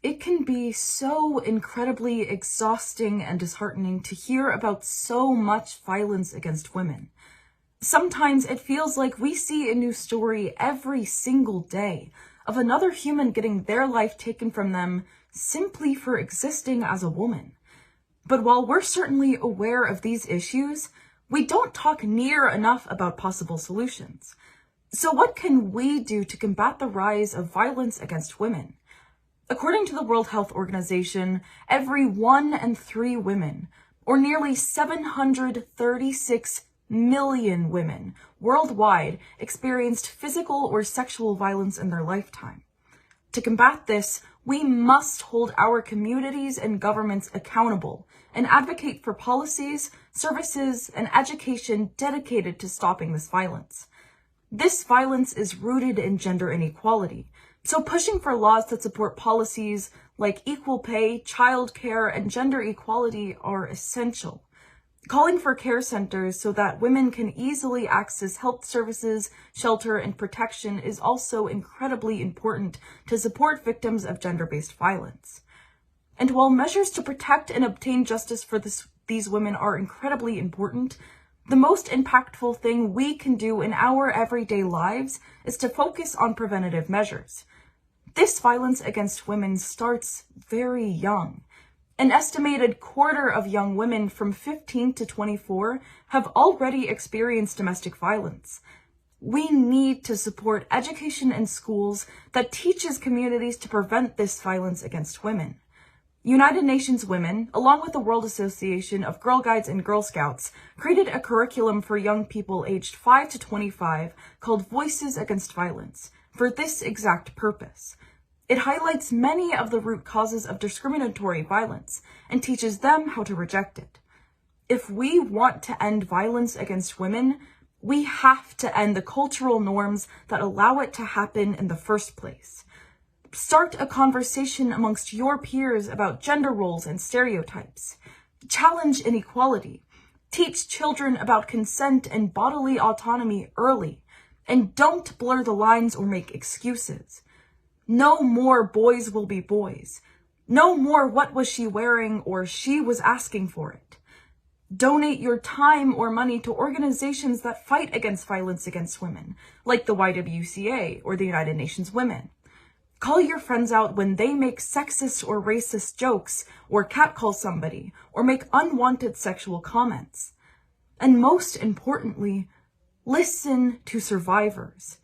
It can be so incredibly exhausting and disheartening to hear about so much violence against women. Sometimes it feels like we see a new story every single day of another human getting their life taken from them simply for existing as a woman. But while we're certainly aware of these issues, we don't talk near enough about possible solutions. So what can we do to combat the rise of violence against women? According to the World Health Organization, every 1 in 3 women, or nearly 736 million women worldwide, experienced physical or sexual violence in their lifetime. To combat this, we must hold our communities and governments accountable and advocate for policies, services, and education dedicated to stopping this violence. This violence is rooted in gender inequality, so pushing for laws that support policies like equal pay, childcare, and gender equality are essential. Calling for care centers so that women can easily access health services, shelter, and protection is also incredibly important to support victims of gender-based violence. And while measures to protect and obtain justice for these women are incredibly important, the most impactful thing we can do in our everyday lives is to focus on preventative measures. This violence against women starts very young. An estimated quarter of young women from 15 to 24 have already experienced domestic violence. We need to support education in schools that teaches communities to prevent this violence against women. United Nations Women, along with the World Association of Girl Guides and Girl Scouts, created a curriculum for young people aged 5 to 25 called Voices Against Violence for this exact purpose. It highlights many of the root causes of discriminatory violence and teaches them how to reject it. If we want to end violence against women, we have to end the cultural norms that allow it to happen in the first place. Start a conversation amongst your peers about gender roles and stereotypes. Challenge inequality. Teach children about consent and bodily autonomy early. And don't blur the lines or make excuses. No more boys will be boys. No more what was she wearing or she was asking for it. Donate your time or money to organizations that fight against violence against women, like the YWCA or the United Nations Women. Call your friends out when they make sexist or racist jokes, or catcall somebody, or make unwanted sexual comments. And most importantly, listen to survivors.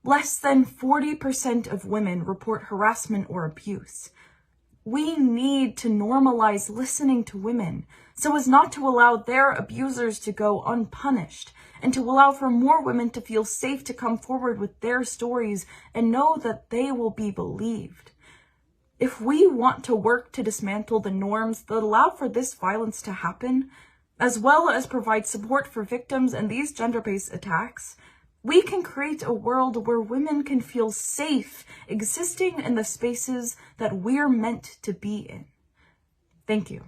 Less than 40% of women report harassment or abuse. We need to normalize listening to women so as not to allow their abusers to go unpunished, and to allow for more women to feel safe to come forward with their stories and know that they will be believed. If we want to work to dismantle the norms that allow for this violence to happen, as well as provide support for victims in these gender-based attacks, we can create a world where women can feel safe existing in the spaces that we're meant to be in. Thank you.